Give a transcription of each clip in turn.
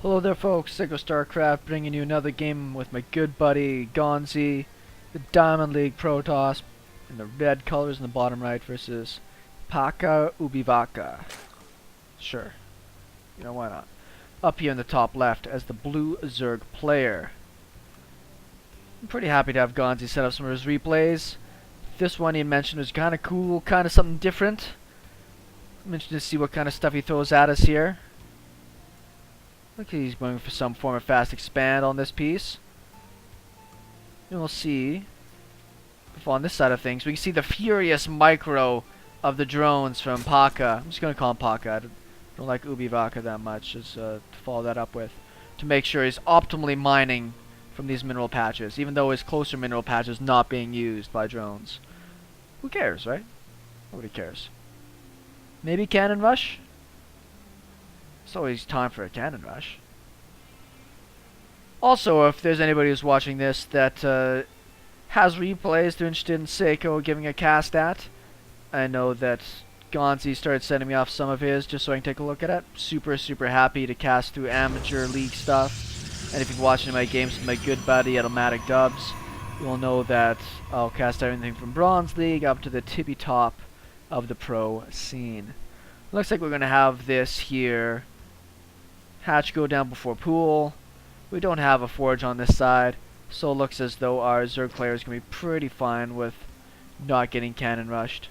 Hello there folks, SeKo Starcraft bringing you another game with my good buddy Gonzy, the Diamond League Protoss in the red colors in the bottom right versus Paka Ubivaka. Sure, why not. Up here in the top left as the blue zerg player. I'm pretty happy to have Gonzy set up some of his replays. This one he mentioned was kind of cool, kind of something different. I'm interested to see what kind of stuff he throws at us here. Look, he's going for some form of fast expand on this piece. And we'll see if on this side of things we can see the furious micro of the drones from Paka. I'm just going to call him Paka. I don't like Ubivaka that much, just to follow that up with. To make sure he's optimally mining from these mineral patches, even though his closer mineral patch is not being used by drones. Who cares, right? Nobody cares. Maybe cannon rush? It's always time for a cannon rush. Also, if there's anybody who's watching this that has replays they're interested in SeKo giving a cast at, I know that Gonzy started sending me off some of his just so I can take a look at it. Super happy to cast through amateur league stuff. And if you're watching my games with my good buddy Automatic Dubs, you'll know that I'll cast everything from Bronze League up to the tippy top of the pro scene. Looks like we're going to have this here. Hatch go down before pool. We don't have a forge on this side, so it looks as though our zerg player is going to be pretty fine with not getting cannon rushed.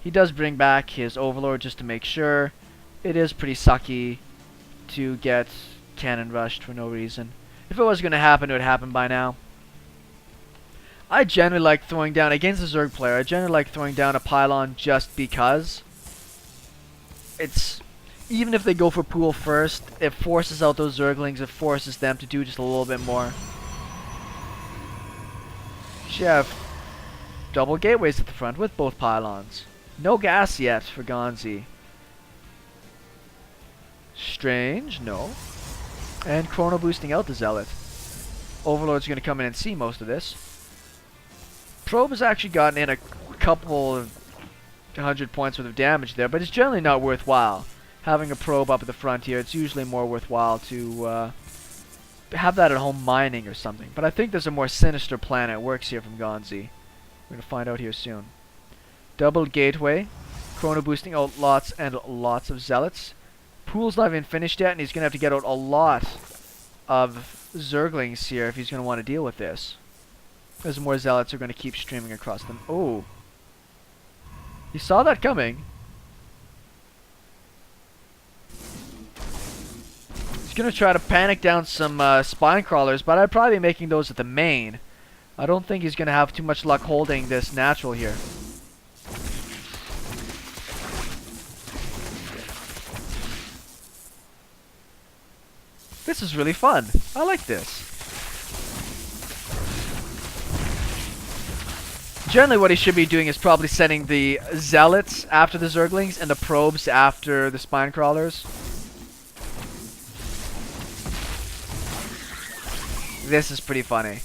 He does bring back his overlord just to make sure. It is pretty sucky to get cannon rushed for no reason. If it was going to happen, it would happen by now. I generally like throwing down, against the zerg player, I generally like throwing down a pylon just because. It's, even if they go for pool first, it forces out those zerglings, it forces them to do just a little bit more. You have double gateways at the front with both pylons. No gas yet for Gonzy. Strange, no. And chrono boosting out the zealot. Overlord's going to come in and see most of this. Probe has actually gotten in a couple of 100 points worth of damage there, but it's generally not worthwhile. Having a probe up at the front here, it's usually more worthwhile to have that at home mining or something. But I think there's a more sinister plan that works here from Gonzy. We're going to find out here soon. Double gateway, chrono boosting out lots and lots of zealots. Pool's not even finished yet, and he's going to have to get out a lot of zerglings here if he's going to want to deal with this. Because more zealots are going to keep streaming across them. Oh. He saw that coming. He's going to try to panic down some spine crawlers, but I'd probably be making those at the main. I don't think he's going to have too much luck holding this natural here. This is really fun. I like this. Generally what he should be doing is probably sending the zealots after the zerglings and the probes after the spine crawlers. This is pretty funny.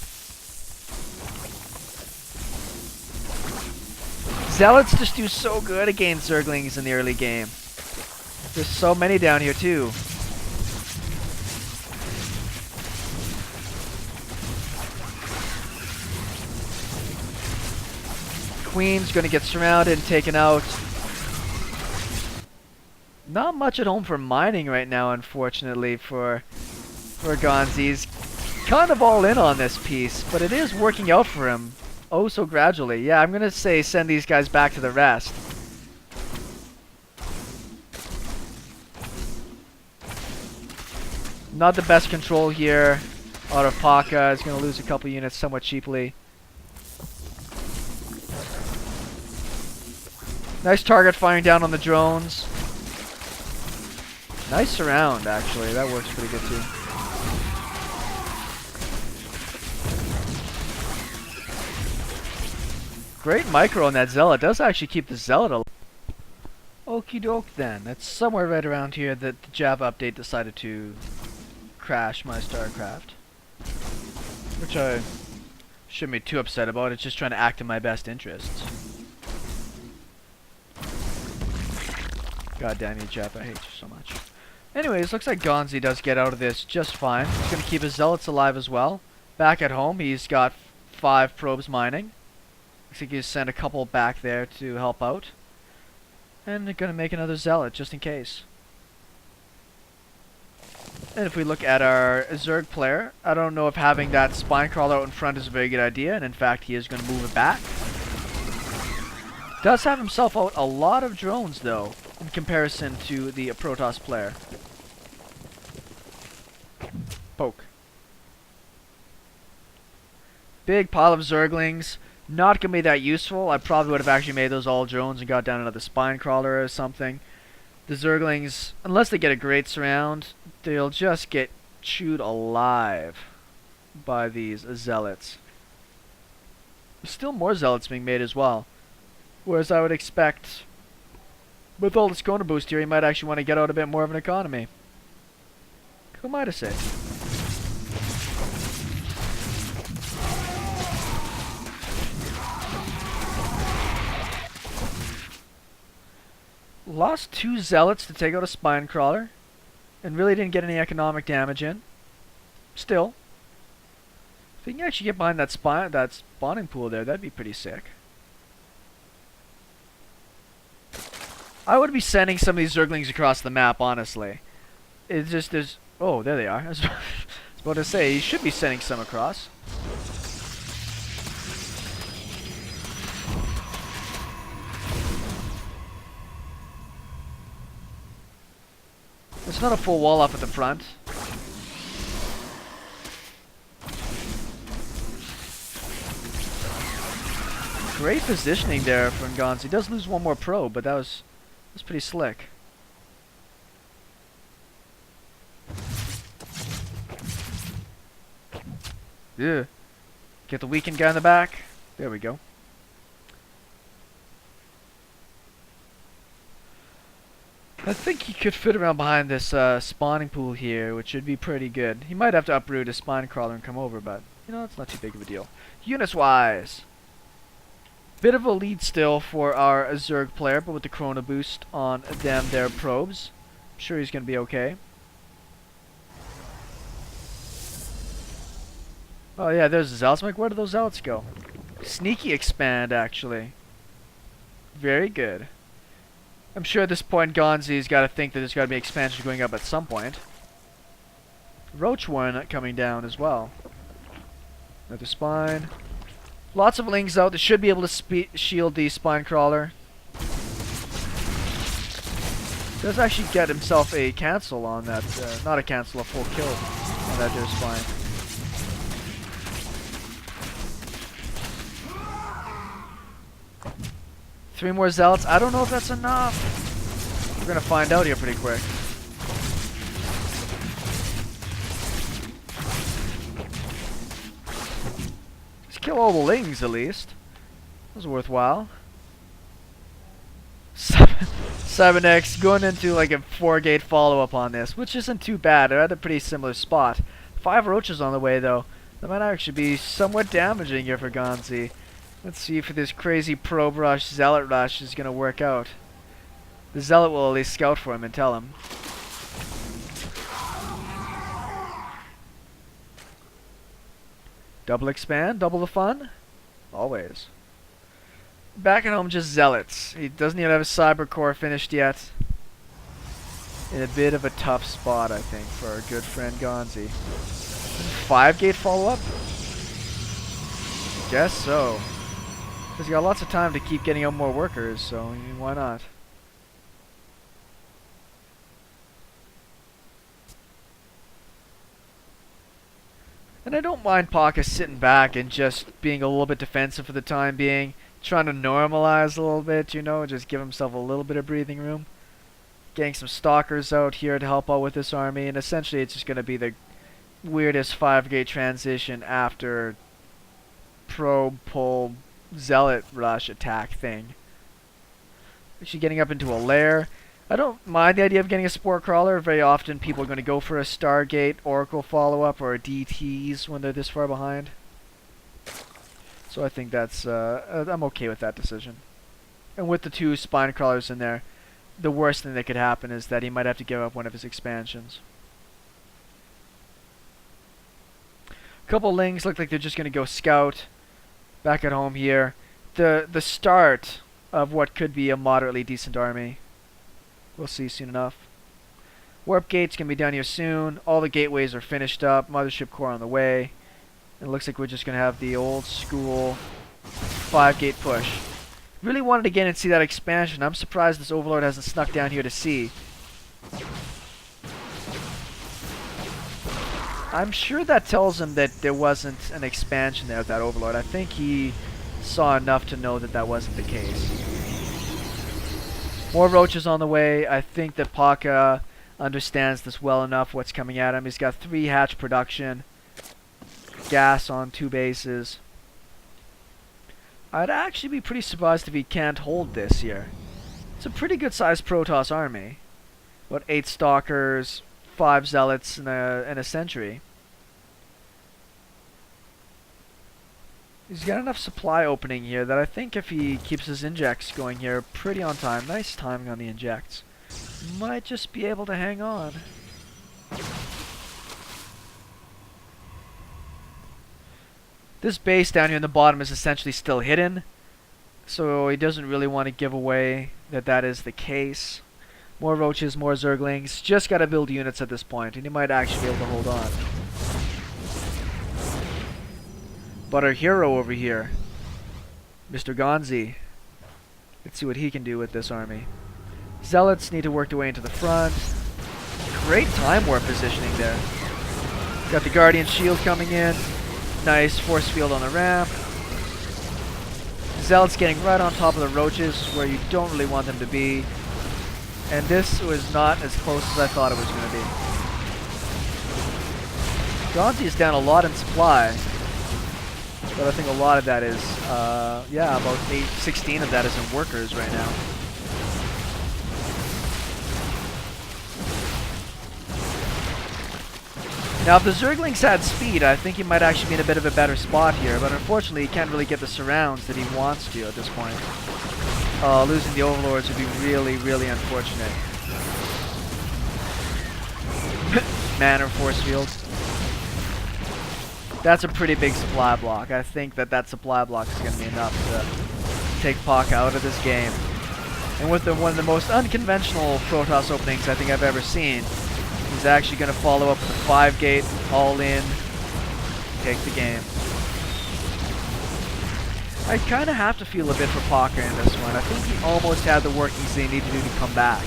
Zealots just do so good against zerglings in the early game. There's so many down here too. Queen's going to get surrounded and taken out. Not much at home for mining right now, unfortunately, for Gonzy. He's kind of all in on this piece, but it is working out for him. Oh, so gradually. Yeah, I'm going to say send these guys back to the rest. Not the best control here out of Paka. He's going to lose a couple units somewhat cheaply. Nice target firing down on the drones. Nice surround, actually. That works pretty good, too. Great micro on that zealot. Does actually keep the zealot alive. Okie doke, then. It's somewhere right around here that the Java update decided to crash my StarCraft. Which I shouldn't be too upset about. It's just trying to act in my best interests. God damn you, Jeff. I hate you so much. Anyways, looks like Gonzy does get out of this just fine. He's going to keep his zealots alive as well. Back at home, he's got 5 probes mining. Looks like he's sent a couple back there to help out. And they're going to make another zealot just in case. And if we look at our zerg player, I don't know if having that spine crawler out in front is a very good idea. And in fact, he is going to move it back. Does have himself out a lot of drones though, in comparison to the Protoss player. Poke. Big pile of zerglings. Not going to be that useful. I probably would have actually made those all drones and got down another spine crawler or something. The zerglings, unless they get a great surround, they'll just get chewed alive by these zealots. There's still more zealots being made as well. Whereas I would expect, with all this corner boost here, he might actually want to get out a bit more of an economy. Who am I to say? Lost 2 zealots to take out a spine crawler, and really didn't get any economic damage in. Still, if we can actually get behind that spawning pool there, that'd be pretty sick. I would be sending some of these zerglings across the map, honestly. It's just there's... Oh, there they are. I was about to say, you should be sending some across. There's not a full wall up at the front. Great positioning there from Gonzy. He does lose one more probe, but that was pretty slick. Yeah. Get the weakened guy in the back. There we go. I think he could fit around behind this spawning pool here, which should be pretty good. He might have to uproot his spine crawler and come over, but, you know, it's not too big of a deal. Units-wise, bit of a lead still for our zerg player, but with the chrono boost on their probes, I'm sure he's going to be okay. Oh yeah, there's the zealots. I'm like, where do those zealots go? Sneaky expand, actually. Very good. I'm sure at this point Gonzy's got to think that there's got to be expansion going up at some point. Roach one coming down as well. Another spine. Lots of lings out that should be able to shield the spine crawler. Does actually get himself a cancel on that, not a cancel, a full kill on that there spine. Three more zealots. I don't know if that's enough. We're gonna find out here pretty quick. Just kill all the lings at least. That was worthwhile. 7x going into like a 4-gate follow-up on this, which isn't too bad. They're at a pretty similar spot. 5 roaches on the way though. That might actually be somewhat damaging here for Gonzy. Let's see if this crazy probe rush, zealot rush is going to work out. The zealot will at least scout for him and tell him. Double expand, double the fun. Always. Back at home, just zealots. He doesn't even have his cyber core finished yet. In a bit of a tough spot, I think, for our good friend Gonzy. 5-gate follow-up? Guess so. He's got lots of time to keep getting out more workers, so why not? And I don't mind Paka sitting back and just being a little bit defensive for the time being. Trying to normalize a little bit, you know, just give himself a little bit of breathing room. Getting some stalkers out here to help out with this army, and essentially it's just going to be the weirdest 5-gate transition after probe, pull, zealot rush attack thing. Actually getting up into a lair. I don't mind the idea of getting a spore crawler. Very often people are going to go for a Stargate, Oracle follow-up, or a DTs when they're this far behind. So I think that's, I'm okay with that decision. And with the 2 spine crawlers in there, the worst thing that could happen is that he might have to give up one of his expansions. Couple Lings look like they're just going to go scout back at home here. The start of what could be a moderately decent army. We'll see soon enough. Warp gate's going to be down here soon. All the gateways are finished up. Mothership core on the way. And it looks like we're just going to have the old school 5-gate push. Really wanted to get in and see that expansion. I'm surprised this Overlord hasn't snuck down here to see. I'm sure that tells him that there wasn't an expansion there with that Overlord. I think he saw enough to know that that wasn't the case. More roaches on the way. I think that Paka understands this well enough, what's coming at him. He's got 3 hatch production. Gas on 2 bases. I'd actually be pretty surprised if he can't hold this here. It's a pretty good sized Protoss army. What, 8 Stalkers, 5 Zealots, and a Sentry. He's got enough supply opening here that I think if he keeps his injects going here pretty on time, nice timing on the injects, might just be able to hang on. This base down here in the bottom is essentially still hidden, so he doesn't really want to give away that that is the case. More roaches, more zerglings. Just got to build units at this point, and he might actually be able to hold on. But our hero over here, Mr. Gonzy, let's see what he can do with this army. Zealots need to work their way into the front. Great time warp positioning there. Got the Guardian Shield coming in. Nice force field on the ramp. Zealots getting right on top of the roaches where you don't really want them to be. And this was not as close as I thought it was going to be. Gonzy is down a lot in supply. But I think a lot of that is, yeah, about 16 of that is in workers right now. Now, if the Zerglings had speed, I think he might actually be in a bit of a better spot here, but unfortunately he can't really get the surrounds that he wants to at this point. Losing the Overlords would be really, really unfortunate. Manor force field. That's a pretty big supply block. I think that that supply block is going to be enough to take Paka out of this game. And with one of the most unconventional Protoss openings I think I've ever seen, he's actually going to follow up with a 5-gate, all in, take the game. I kind of have to feel a bit for Paka in this one. I think he almost had the workings they need to do to come back.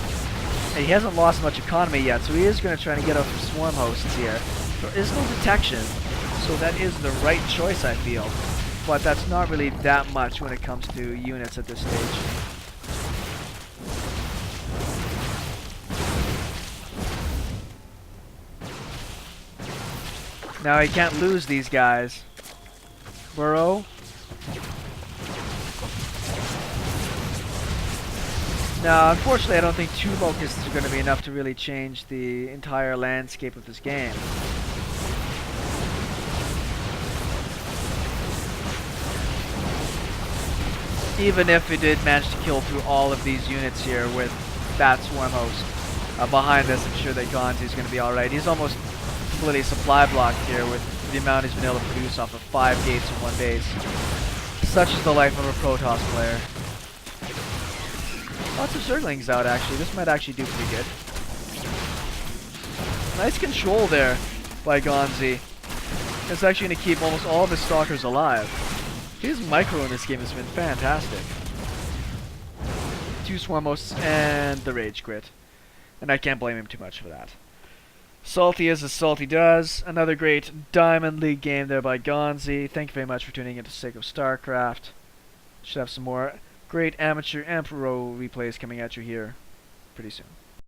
And he hasn't lost much economy yet, so he is going to try to get out some swarm hosts here. There is no detection, so that is the right choice, I feel. But that's not really that much when it comes to units at this stage. Now he can't lose these guys. Burrow. Now, unfortunately, I don't think 2 locusts are going to be enough to really change the entire landscape of this game. Even if he did manage to kill through all of these units here with that swarm host behind us, I'm sure that Gonzy is going to be alright. He's almost completely supply blocked here with the amount he's been able to produce off of 5 gates in one base. Such is the life of a Protoss player. Lots of Zerglings out, actually. This might actually do pretty good. Nice control there by Gonzy. It's actually going to keep almost all of his Stalkers alive. His micro in this game has been fantastic. 2 swarm hosts and the rage quit. And I can't blame him too much for that. Salty as Salty does. Another great Diamond League game there by Gonzy. Thank you very much for tuning in to SeKo Starcraft. Should have some more great amateur and pro replays coming at you here pretty soon.